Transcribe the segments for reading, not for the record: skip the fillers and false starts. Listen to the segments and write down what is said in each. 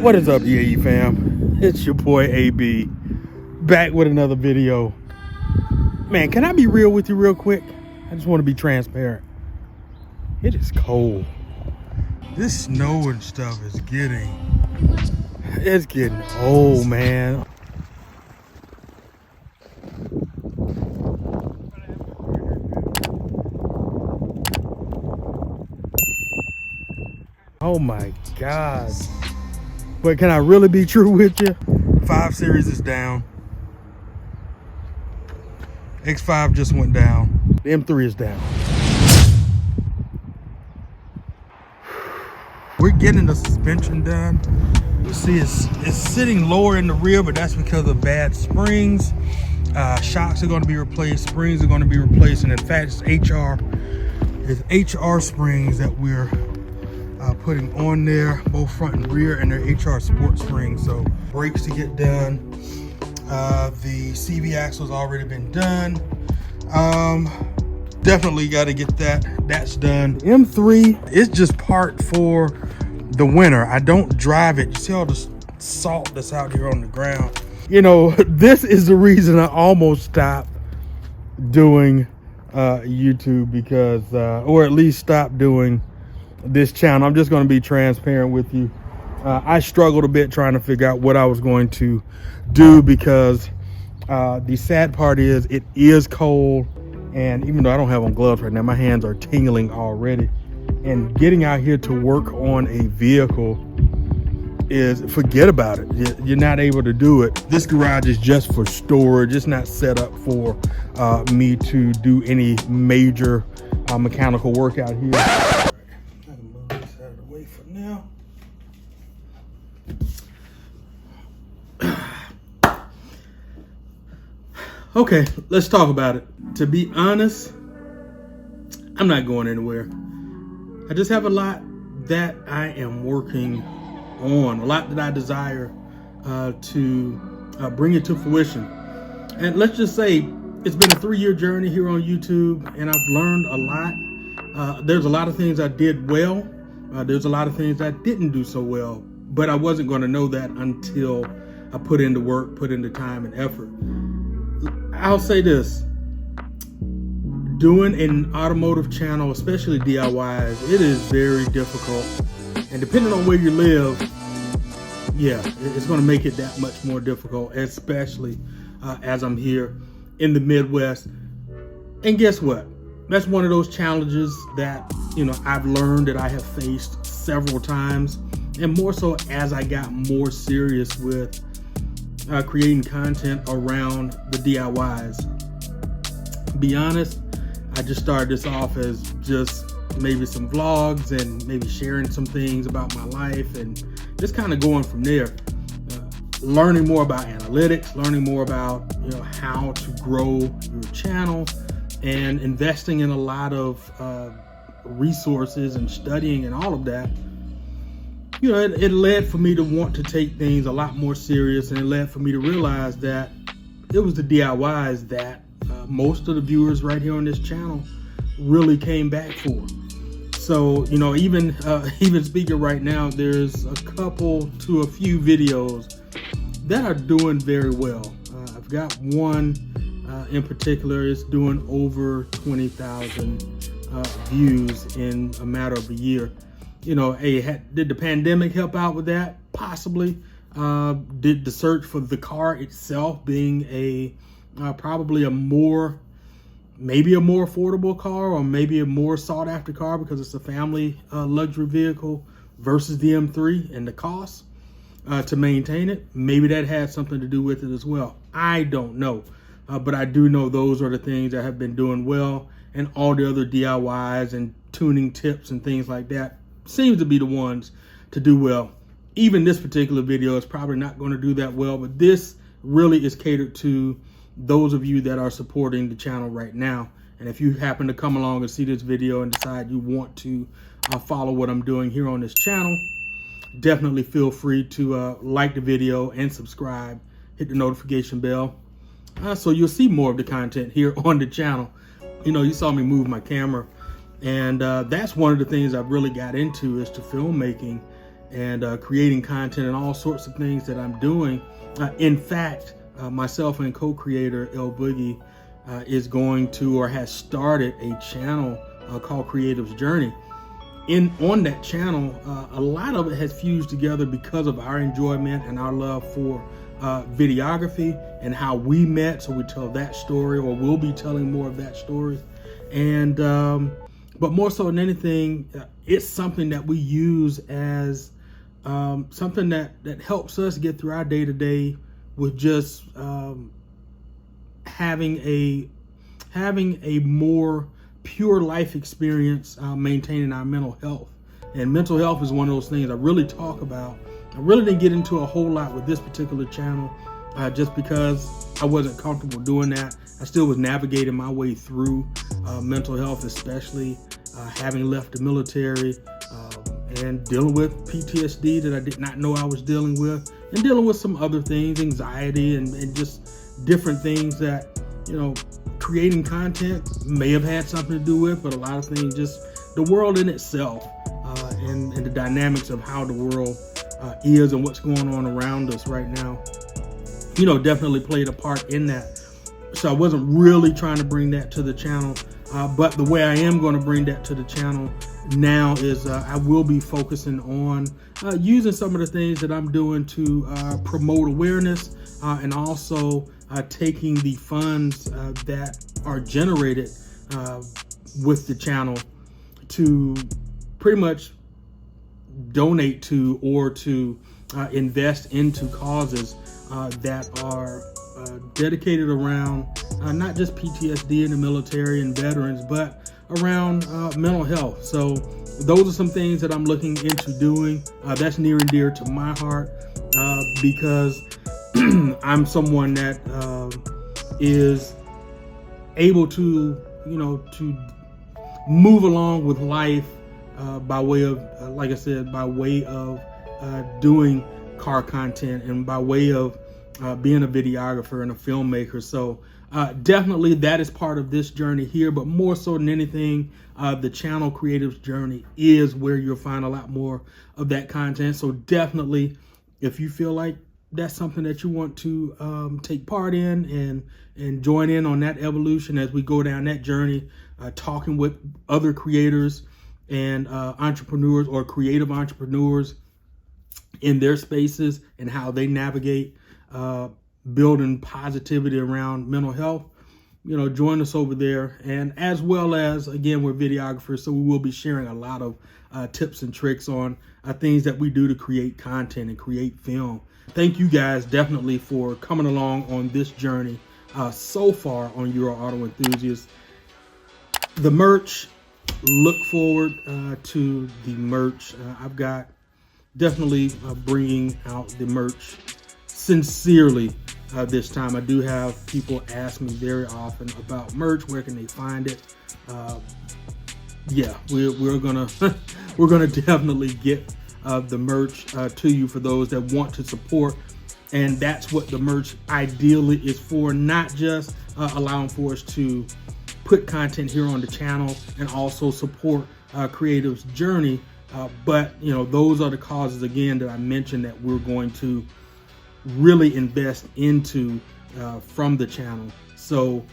What is up, EAE fam? It's your boy AB, back with another video. Man, can I be real with you real quick? I just want to be transparent. It is cold. This snow and stuff is getting old, man. Oh my God. But can I really be true with you? 5 Series is down. X5 just went down. The M3 is down. We're getting the suspension done. You see it's sitting lower in the rear, but that's because of bad springs. Shocks are going to be replaced. Springs are going to be replaced. And in fact, it's HR springs that we're putting on there, both front and rear, and they're HR sport springs. So brakes to get done. The CV axle's already been done. Definitely got to get that's done. The M3 is just parked for the winter. I don't drive it. You see all the salt that's out here on the ground. You know, this is the reason I almost stopped doing YouTube, because or at least stopped doing this channel. I'm just going to be transparent with you. I struggled a bit trying to figure out what I was going to do, because the sad part is it is cold, and even though I don't have on gloves right now, my hands are tingling already. And getting out here to work on a vehicle is, forget about it. You're not able to do it. This garage is just for storage. It's not set up for me to do any major mechanical work out here. Now, okay, let's talk about it. To be honest, I'm not going anywhere. I just have a lot that I am working on, a lot that I desire to bring it to fruition. And let's just say it's been a 3-year journey here on YouTube, and I've learned a lot. There's a lot of things I did well. There's a lot of things I didn't do so well, but I wasn't going to know that until I put in the work, put in the time and effort. I'll say this: doing an automotive channel, especially DIYs, it is very difficult. And depending on where you live, yeah, it's going to make it that much more difficult, especially as I'm here in the Midwest. And guess what? That's one of those challenges that, you know, I've learned that I have faced several times, and more so as I got more serious with creating content around the DIYs. Be honest, I just started this off as just maybe some vlogs and maybe sharing some things about my life, and just kind of going from there. Learning more about analytics, learning more about, you know, how to grow your channel, and investing in a lot of resources and studying and all of that. You know, it led for me to want to take things a lot more serious, and it led for me to realize that it was the DIYs that most of the viewers right here on this channel really came back for. So, you know, even speaking right now, there's a few videos that are doing very well. I've got one in particular is doing over 20,000 views in a matter of a year. You know, did the pandemic help out with that? Possibly. Did the search for the car itself being probably maybe a more affordable car, or maybe a more sought after car because it's a family luxury vehicle versus the M3 and the cost to maintain it, maybe that had something to do with it as well. I don't know. But I do know those are the things that have been doing well, and all the other DIYs and tuning tips and things like that seems to be the ones to do well. Even this particular video is probably not going to do that well, but this really is catered to those of you that are supporting the channel right now. And if you happen to come along and see this video and decide you want to follow what I'm doing here on this channel, definitely feel free to like the video and subscribe, hit the notification bell. So you'll see more of the content here on the channel. You know, you saw me move my camera, and that's one of the things I've really got into is to filmmaking. and creating content and all sorts of things that I'm doing. In fact, myself and co-creator El Boogie is going to, or has started, a channel called Creative's Journey. On that channel, a lot of it has fused together because of our enjoyment and our love for videography and how we met. So we tell that story, or we'll be telling more of that story. And but more so than anything, it's something that we use as something that helps us get through our day-to-day with just having a more pure life experience, maintaining our mental health. And mental health is one of those things I really talk about. I really didn't get into a whole lot with this particular channel, just because I wasn't comfortable doing that. I still was navigating my way through mental health, especially having left the military, and dealing with PTSD that I did not know I was dealing with, and dealing with some other things, anxiety, and just different things that, creating content may have had something to do with, but a lot of things, just the world in itself, and the dynamics of how the world is and what's going on around us right now, definitely played a part in that. So I wasn't really trying to bring that to the channel, but the way I am going to bring that to the channel now is I will be focusing on using some of the things that I'm doing to promote awareness, and also taking the funds that are generated with the channel to pretty much donate to, or to invest into causes that are dedicated around not just PTSD in the military and veterans, but around mental health. So those are some things that I'm looking into doing. That's near and dear to my heart, because I'm someone that is able to, to move along with life by way of, like I said, by way of doing car content, and by way of being a videographer and a filmmaker. So definitely that is part of this journey here, but more so than anything, the channel Creative's Journey is where you'll find a lot more of that content. So definitely, if you feel like that's something that you want to take part in and join in on that evolution as we go down that journey, talking with other creators and entrepreneurs, or creative entrepreneurs in their spaces, and how they navigate building positivity around mental health, join us over there. And as well as, again, we're videographers, so we will be sharing a lot of tips and tricks on things that we do to create content and create film. Thank you guys definitely for coming along on this journey so far on Euro Auto Enthusiast. The merch, look forward to the merch. I've got definitely bringing out the merch sincerely this time. I do have people ask me very often about merch. Where can they find it? Yeah, we're gonna we're gonna definitely get the merch to you for those that want to support. And that's what the merch ideally is for, not just allowing for us to put content here on the channel and also support Creative's Journey, but those are the causes, again, that I mentioned that we're going to really invest into from the channel. So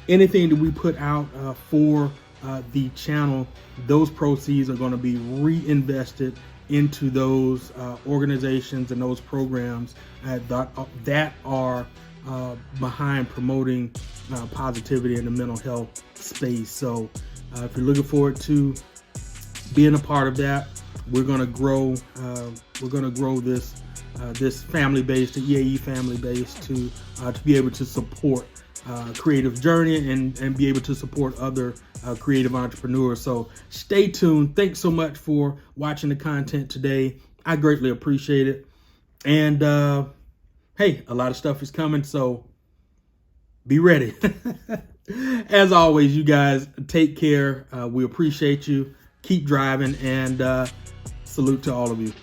anything that we put out for the channel, those proceeds are going to be reinvested into those organizations and those programs that are behind promoting positivity in the mental health space. So if you're looking forward to being a part of that, we're going to grow. We're going to grow this this family base, the EAE family base, to be able to support Creative's Journey and be able to support other creative entrepreneurs. So stay tuned. Thanks so much for watching the content today. I greatly appreciate it. And hey, a lot of stuff is coming, so be ready. As always, you guys take care. We appreciate you. Keep driving, and salute to all of you.